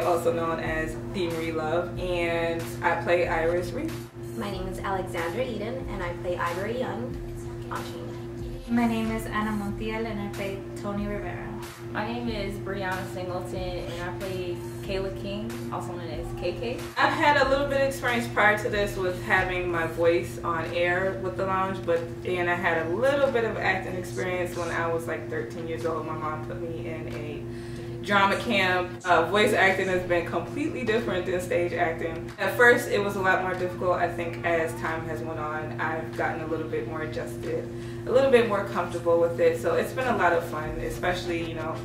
Also known as DMarieLuv, and I play Iris Reed. My name is Alexandra Eden, and I play Ivory Young on Chain. My name is Ana Montiel, and I play Tony Rivera. My name is Brianna Singleton, and I play Kayla King, also known as KK. I've had a little bit of experience prior to this with having my voice on air with the lounge, and I had a little bit of acting experience when I was like 13 years old. My mom put me in a drama camp. Voice acting has been completely different than stage acting. At first it was a lot more difficult. I think as time has went on, I've gotten a little bit more adjusted, a little bit more comfortable with it. So it's been a lot of fun, especially, you know,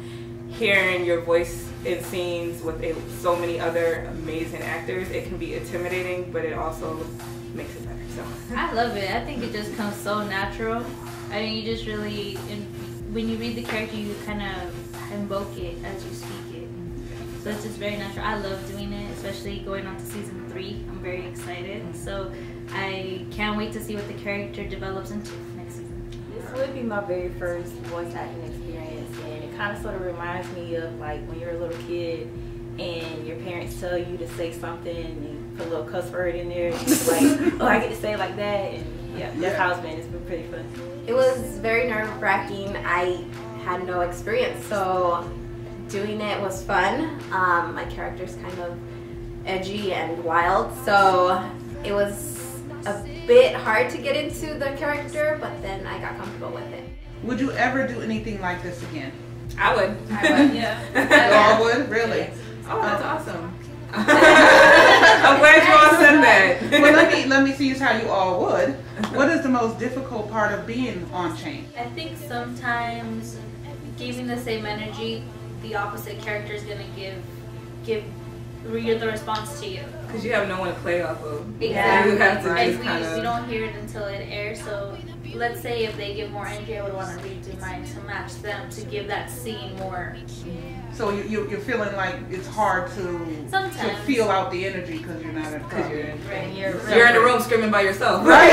hearing your voice in scenes with so many other amazing actors. It can be intimidating, but it also makes it better. So I love it. I think it just comes so natural. I mean, you just really, when you read the character, you kind of invoke it as you speak it. So it's just very natural. I love doing it, especially going on to season 3. I'm very excited. So I can't wait to see what the character develops into next season. This would be my very first voice acting experience, and it kind of sort of reminds me of like when you're a little kid and your parents tell you to say something and you put a little cuss word in there and you're like, oh, I get to say it like that, and yeah, that's how it's been. It's been pretty fun. It was very nerve-wracking. I had no experience, so doing it was fun. My character's kind of edgy and wild, so it was a bit hard to get into the character, but then I got comfortable with it. Would you ever do anything like this again? I would. Yeah. You all would? Really? Yes. Oh, that's awesome. I'm glad you all said that. Well, let me see how you all would. What is the most difficult part of being on Chain? I think sometimes giving the same energy, the opposite character is going to give the response to you. Because you have no one to play off of. Exactly. You have to just we don't hear it until it airs, so let's say if they give more energy, I would want to redo mine to match them, to give that scene more. So you're feeling like it's hard to feel out the energy because you're not because you're in, right. You're in the room screaming by yourself. Right?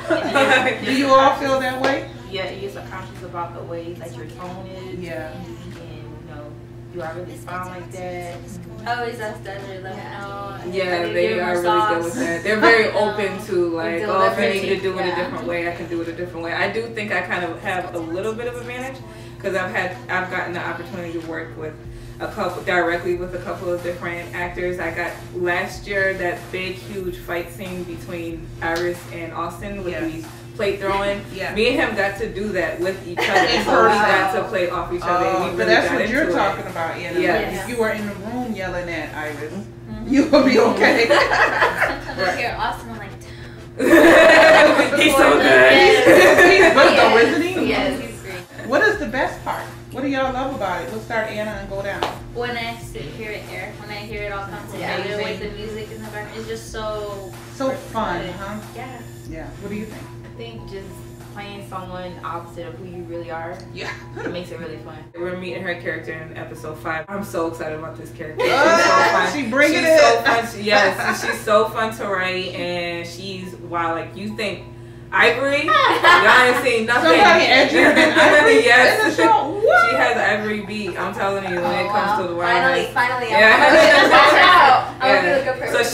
Screaming. Do you all feel that way? Yeah, you're subconscious about the way that your tone is. Yeah. And you know, do I really sound like that? I always ask them, let me know. Yeah, they are really good with that. They're very open to like, oh, if I need to do it a different way, I can do it a different way. I do think I kind of have a little bit of advantage because I've gotten the opportunity to work with directly with a couple of different actors. I got last year that big huge fight scene between Iris and Austin with the plate throwing. Me and him got to do that with each other. So we got to play off each other. And we really but that's got what you're into talking about, Anna. Yes. Like, if you were in the room yelling at Iris, you would be okay. Sometimes I hear Austin, I'm like, he's so good. He's good though, isn't he? yes, he's great. What is the best part? What do y'all love about it? We'll start Anna and go down. When I hear it air, when I hear it all come together with the music in the background, it's just so fun, huh? Yeah. Yeah. What do you think? I think just playing someone opposite of who you really are, it makes it really fun. We're meeting her character in episode 5. I'm so excited about this character. She's so fun. She bringing she's it. So fun. Yes, she's so fun to write, and she's like you think Ivory. Y'all ain't seen nothing. Somebody edgier than Ivory. Yes. In the show. What? She has Ivory beat. I'm telling you, when it comes to the wild. Finally, yeah. I'm gonna be a good person. So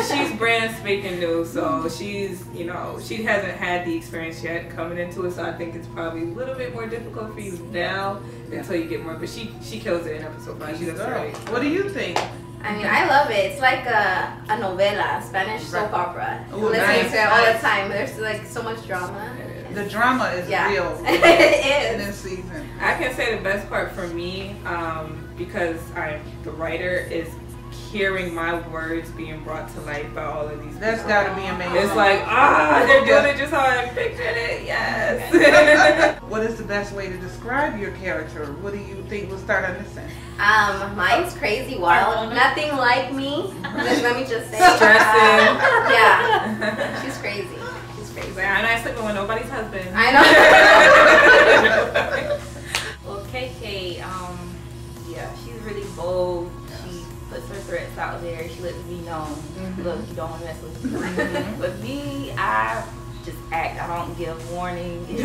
she's brand spanking new. So she's, you know, she hasn't had the experience yet coming into it. So I think it's probably a little bit more difficult for you now until you get more. But she kills it in episode 5. She does great. What do you think? I mean, I love it. It's like a novela, Spanish soap opera. Ooh, Listening nice. to it all the time. There's like so much drama. The drama is real. It In is. this season. I can say the best part for me, because I'm the writer, is hearing my words being brought to life by all of these people. That's gotta be amazing. It's like, they're doing it just how I pictured it. Yes. What is the best way to describe your character? What do you think? We'll start on this end. Mine's crazy wild. Nothing like me. Let me just say. Stressing. Yeah. She's crazy. She's crazy. sleeping with nobody's husband. I know. Well, KK, yeah, she's really bold. She puts her threats out there. She lets it be known. Look, you don't want to mess with me. With me, I just act. I don't give warning. It's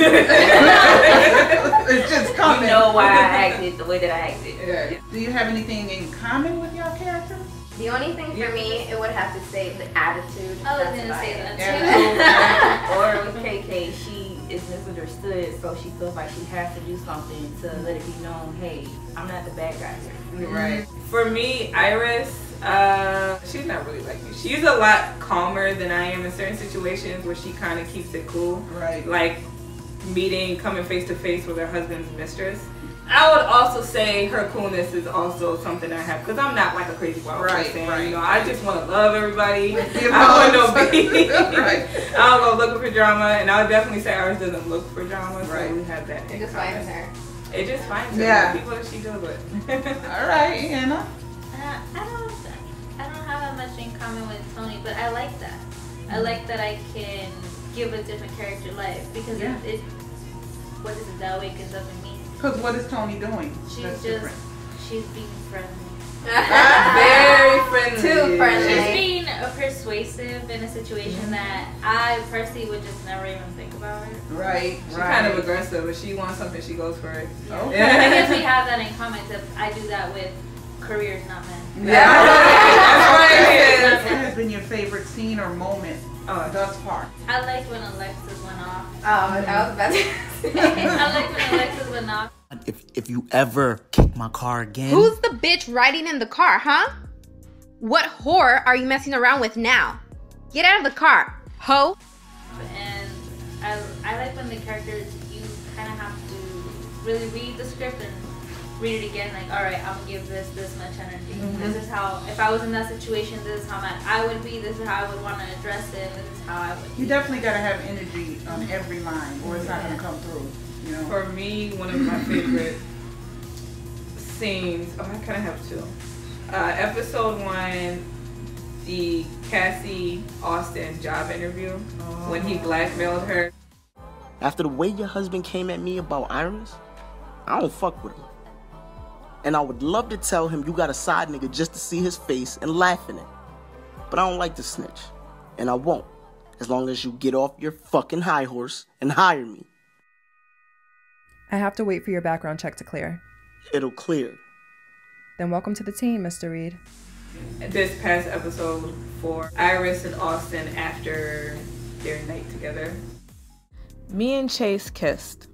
just coming. You know why I acted the way that I acted. Yeah. Do you have anything in common with your characters? The only thing for me, it would have to say the attitude. I was gonna say that Or with KK, she is misunderstood, so she feels like she has to do something to let it be known, hey, I'm not the bad guy here. Right. For me, Iris, she's not really like me. She's a lot calmer than I am in certain situations where she kind of keeps it cool. Right. Like coming face to face with her husband's mistress. I would also say her coolness is also something I have, because I'm not like a crazy wild person. Right. You know, I just want to love everybody. I don't want no beef. Right. I don't go looking for drama, and I would definitely say Iris doesn't look for drama, so Right. we have that. It just finds her. It just finds her. Yeah. The people that she deals with. All right, Anna. I don't have that much in common with Tony, but I like that. I like that I can give a different character life, because it what is it that awakens up in me? Because what is Tony doing? She's she's being friendly. Very friendly. Too friendly. She's being persuasive in a situation that I personally would just never even think about it. Right. She's kind of aggressive. If she wants something, she goes for it. Okay. I guess we have that in common, except I do that with careers, not men. Yeah. That's What has been your favorite scene or moment thus far? I liked when Alexis went off. Oh, I was about to say. I liked when Alexis went off. If you ever kick my car again... Who's the bitch riding in the car, huh? What whore are you messing around with now? Get out of the car, ho! And I like when the characters, you kind of have to really read the script and read it again, like, alright, I'm gonna give this much energy. This is how, if I was in that situation, this is how I would be, this is how I would want to address it, this is how I would be. You definitely got to have energy on every line, or it's not going to come through. You know? For me, one of my favorite scenes, I kind of have two. Episode 1, the Cassie Austin job interview, when he blackmailed her. After the way your husband came at me about Iris, I don't fuck with him. And I would love to tell him you got a side nigga just to see his face and laugh in it. But I don't like to snitch. And I won't. As long as you get off your fucking high horse and hire me. I have to wait for your background check to clear. It'll clear. Then welcome to the team, Mr. Reed. This past episode for Iris and Austin after their night together. Me and Chase kissed.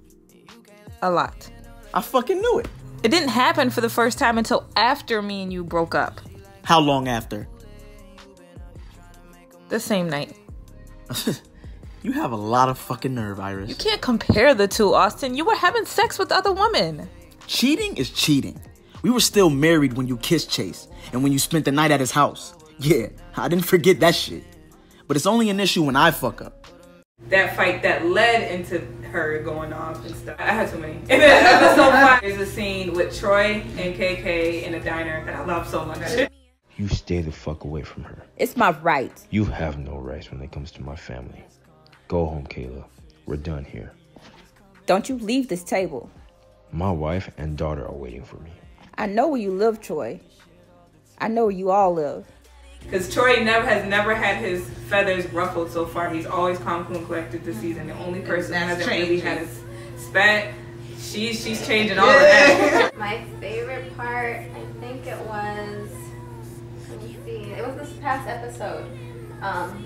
A lot. I fucking knew it. It didn't happen for the first time until after me and you broke up. How long after? The same night. You have a lot of fucking nerve, Iris. You can't compare the two, Austin. You were having sex with other women. Cheating is cheating. We were still married when you kissed Chase and when you spent the night at his house. Yeah, I didn't forget that shit. But it's only an issue when I fuck up. That fight that led into her going off and stuff. I had too many. And then episode 5, there's a scene with Troy and KK in a diner that I love so much. You stay the fuck away from her. It's my right. You have no rights when it comes to my family. Go home, Kayla. We're done here. Don't you leave this table. My wife and daughter are waiting for me. I know where you live, Troy. I know where you all live. Because Troy has never had his feathers ruffled so far. He's always calm, cool, and collected this season. The only person that hasn't really had his spat, she's changing all of that. My favorite part, I think it was, let me see, it was this past episode.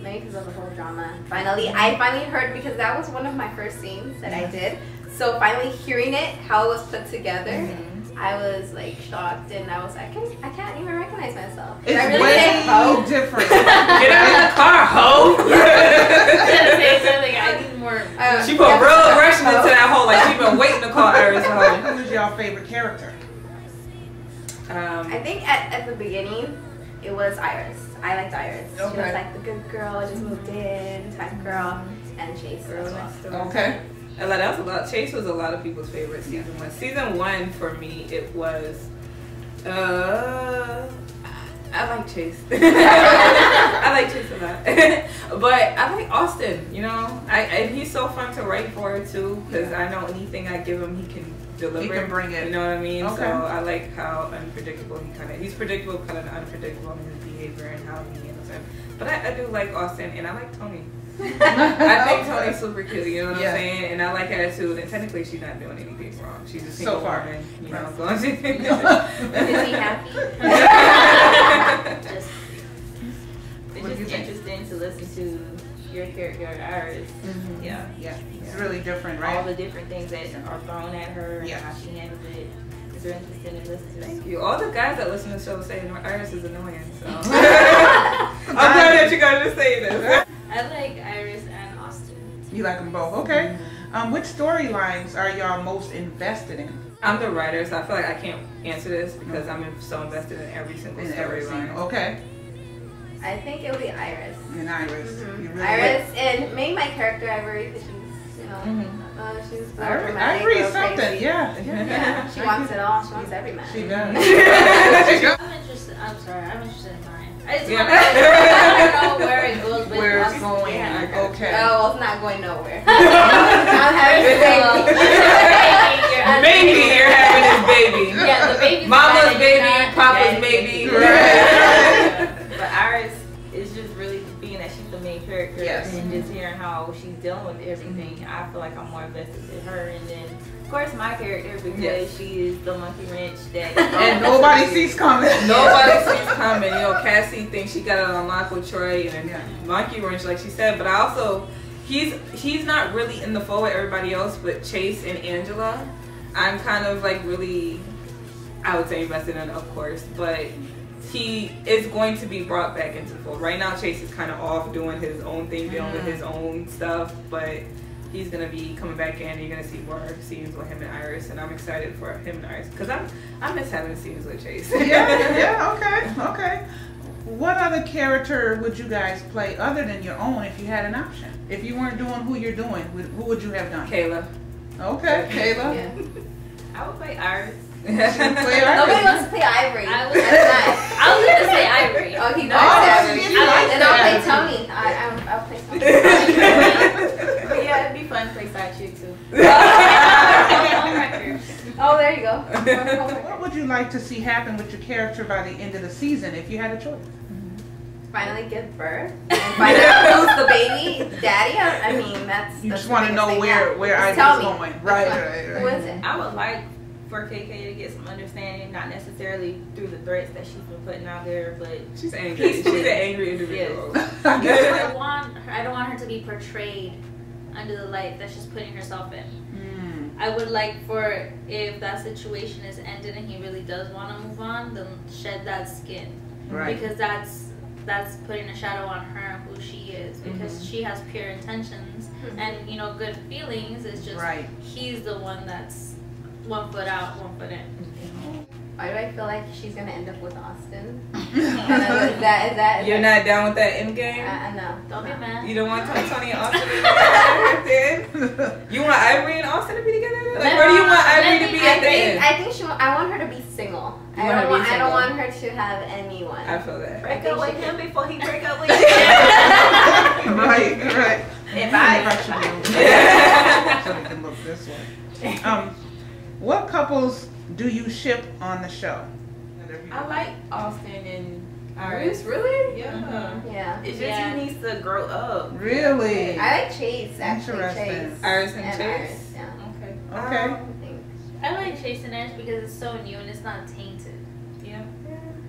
Maybe because of the whole drama. I finally heard, because that was one of my first scenes that I did. So finally hearing it, how it was put together, I was like shocked, and I was like, I can't even recognize myself. It's I really way different. Get out of the car, ho! I need more. She put real aggression into that hole, like she been waiting to call Iris a hoe. Who's your favorite character? I think at the beginning, it was Iris. I liked Iris. Okay. She was like the good girl, just moved in type girl, and Chase as well. Okay. That was a lot. Chase was a lot of people's favorite season 1. Season 1 for me, it was. I I like Chase. I like Chase a lot. But I like Austin, you know. And he's so fun to write for too, because I know anything I give him, he can deliver. He can bring it. You know what I mean? Okay. So I like how unpredictable he's predictable, kind of unpredictable in his behavior and how he handles it. But I do like Austin, and I like Tony. I think Tony's super cute, you know what I'm saying? And I like her too. And technically, she's not doing anything wrong. She's a single woman, you know. So Is he happy? It's just interesting to listen to your character, Iris. Mm-hmm. Yeah. It's really different, right? All the different things that are thrown at her and how she handles it. It's really interesting to listen to. Thank you. All the guys that listen to the show say Iris is annoying, so I'm glad that you guys just say this. I like Iris and Austin. You like them both, okay? Which storylines are y'all most invested in? I'm the writer, so I feel like I can't answer this because I'm so invested in every single storyline. Okay. I think it would be Iris. And Iris. Mm-hmm. Iris, and maybe my character Ivory, because she's, you know, she's Ivory is something, yeah. She wants it all. She wants every man. She does. I'm sorry, I'm interested in mine. I just want to know where it goes. Where it's going. Yeah. Okay. Oh, well, it's not going nowhere. I'm having a baby. You're having this baby. Yeah, the baby. Mama's baby, Papa's baby. But Iris is just really being that she's the main character and just hearing how she's dealing with everything. I feel like I'm more invested in her, and then of course my character because she is the monkey wrench that and nobody sees coming. Nobody sees coming. You know, Cassie thinks she got it on lock with Troy and monkey wrench, like she said. But I also, he's not really in the fold with everybody else, but Chase and Angela, I'm kind of like really, I would say invested in, of course, but he is going to be brought back into the fold. Right now, Chase is kind of off doing his own thing, dealing with his own stuff, but he's going to be coming back in. You're going to see more scenes with him and Iris, and I'm excited for him and Iris, because I miss having scenes with Chase. Okay. What other character would you guys play other than your own if you had an option? If you weren't doing who you're doing, who would you have done? Kayla. Okay, Kayla. Yeah. I would play Iris. Nobody wants to play Ivory. I was going to say Ivory. Oh, he likes Ivory. And I'll play Tony. I'll play Tony. But yeah, it'd be fun to play side chick too. Oh, there you go. What would you like to see happen with your character by the end of the season if you had a choice? Finally give birth and find out who's the baby daddy. I mean, that's you just want to know where I'm going. Right. Who is it? I would like for KK to get some understanding, not necessarily through the threats that she's been putting out there, but she's angry. She's an angry individual. I don't want her to be portrayed under the light that she's putting herself in. I would like for, if that situation is ended and he really does want to move on, then shed that skin. Right. Because that's putting a shadow on her, who she is, because she has pure intentions and, you know, good feelings. It's just he's the one that's 1 foot out, 1 foot in. Why do I feel like she's gonna end up with Austin? Is that You're not down with that end game? No. Don't be mad. You don't want Tony and Austin to be together? You want Ivory and Austin to be together? Like, where do you want Ivory to be at the end? I think I want her to be single. I don't want her to have anyone. I feel that. Break up with him before he break up with you. Right. If I so we can look this way. What couples do you ship on the show? I like Austin and Iris. Really? Yeah. Yeah. It's just he needs to grow up. Really? I like Chase, actually. Chase. Iris and Chase? Iris, yeah. Okay. I like Chase and Ash because it's so new and it's not tainted. Yeah.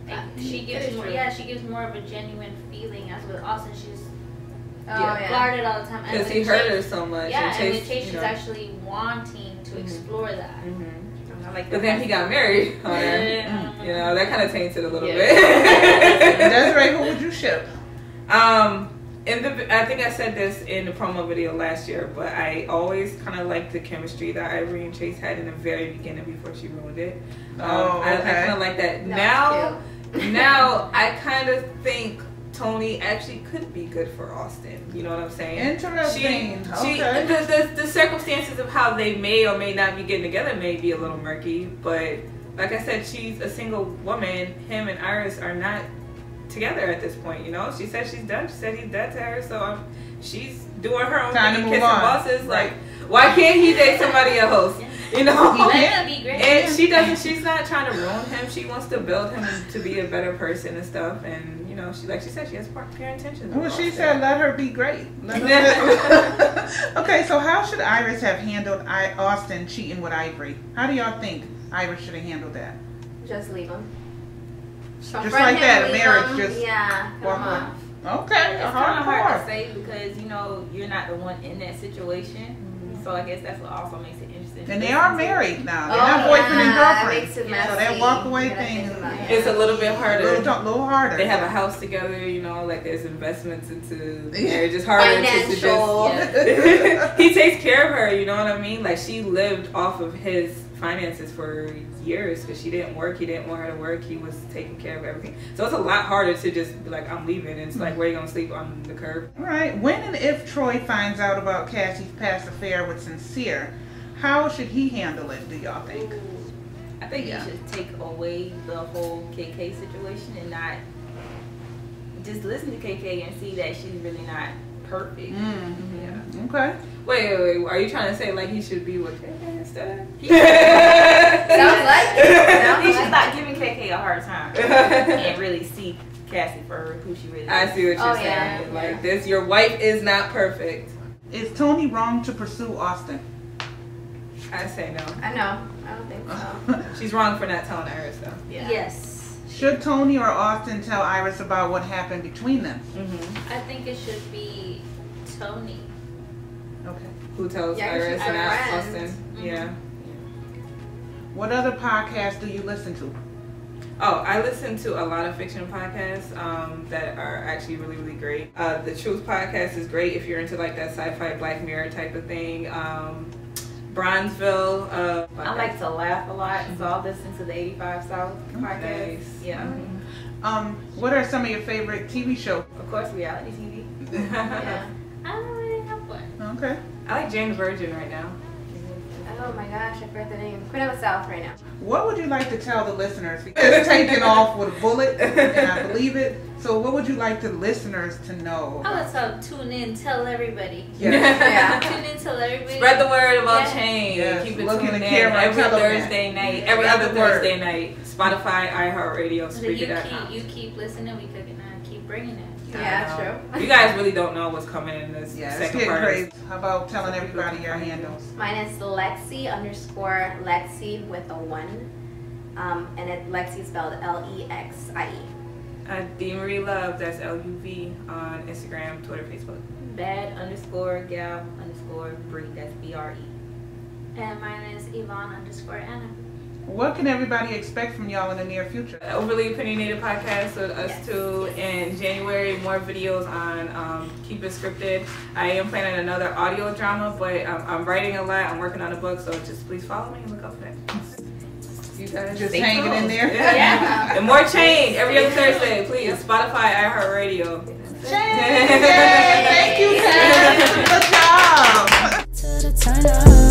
Like, she gives more of a genuine feeling. As with Austin, she's guarded all the time. Because he hurt her so much. Yeah, and with Chase, she's actually wanting to explore that. But then he got married on her. You know, that kind of tainted a little bit. Desiree, who would you ship? I think I said this in the promo video last year, but I always kind of liked the chemistry that Ivory and Chase had in the very beginning before she ruined it. I kind of like that. Now I kind of think Tony actually could be good for Austin. You know what I'm saying? Interesting. The circumstances of how they may or may not be getting together may be a little murky, but like I said, she's a single woman. Him and Iris are not together at this point. You know, she said she's done. She said he's dead to her. So she's doing her own Time thing, to kissing move on. bosses. Like, why can't he date somebody else? You know, and she doesn't. She's not trying to ruin him. She wants to build him to be a better person and stuff. And you know, she, like she said, she has pure intentions. Well, she said, "Let her be great." Okay, so how should Iris have handled Austin cheating with Ivory? How do y'all think Iris should have handled that? Just leave him. Just like that, a marriage, just walk away. off. Okay, It's kind of hard to say because, you know, you're not the one in that situation. So I guess that's what also makes it interesting. And they are married now. They're not boyfriend and girlfriend. Makes it So messy. that walk away thing, It's a little bit harder. a little harder. They have a house together, you know, like there's investments into marriage. It's harder Financial. to just. He takes care of her, you know what I mean? Like she lived off of his finances for years because she didn't work. He didn't want her to work. He was taking care of everything. So it's a lot harder to just be like, I'm leaving. And it's like, where are you gonna sleep on the curb? All right. When and if Troy finds out about Cassie's past affair with Sincere, how should he handle it, do y'all think? I think you should take away the whole KK situation and not just listen to KK and see that she's really not perfect. Yeah. Okay. Wait. Are you trying to say like he should be with KK instead? Sounds like it. He should stop giving KK a hard time and really see Cassie for who she really is. I see what you're saying. Yeah. Like this, your wife is not perfect. Is Tony wrong to pursue Austin? I say no. I know. I don't think so. She's wrong for not telling Iris though. Yeah. Yes. Should Tony or Austin tell Iris about what happened between them? I think it should be Tony. Okay. Who tells Yeah, 'cause Iris she's and a not friend. Austin? Yeah. What other podcasts do you listen to? Oh, I listen to a lot of fiction podcasts that are actually really, really great. The Truth podcast is great if you're into like that sci-fi Black Mirror type of thing. Bronzeville. I like to laugh a lot, so I'll listen to the 85 South podcast. Nice. Yeah. What are some of your favorite TV shows? Of course, reality TV. Yeah. I don't really have one. Okay. I like James Virgin right now. Oh my gosh, I forgot the name. Queen of the South right now. What would you like to tell the listeners? It's taken off with a bullet, and I believe it. So what would you like the listeners to know? I would tell tune in, tell everybody. Yeah. Tune in, tell everybody. Spread the word about Yeah. change. Yes, Keep it look in tuned the in camera, every tell them that. Thursday night, every Spread other the word. Thursday night. Spotify, iHeartRadio, So you Spreaker.com. keep listening, we could keep bringing it. Yeah, true. You guys really don't know what's coming in this Yeah, it's second getting part. crazy. How about telling everybody your handles? Mine is Lexi_Lexi with a 1. And Lexi spelled Lexie. DMarieLuv, that's LUV on Instagram, Twitter, Facebook. Bad_gal_Bree, that's BRE. And mine is Yvonne_Anna. What can everybody expect from y'all in the near future? Overly Opinionated podcast with us too. In January, more videos on Keep It Scripted. I am planning another audio drama, but I'm writing a lot. I'm working on a book, so just please follow me and look up for that. You guys Just stay hanging in tuned. there? Yeah. And more change every other Thursday, please. Spotify, iHeartRadio. Change! Yay! Thank you, Ted. Good job. To the turn up.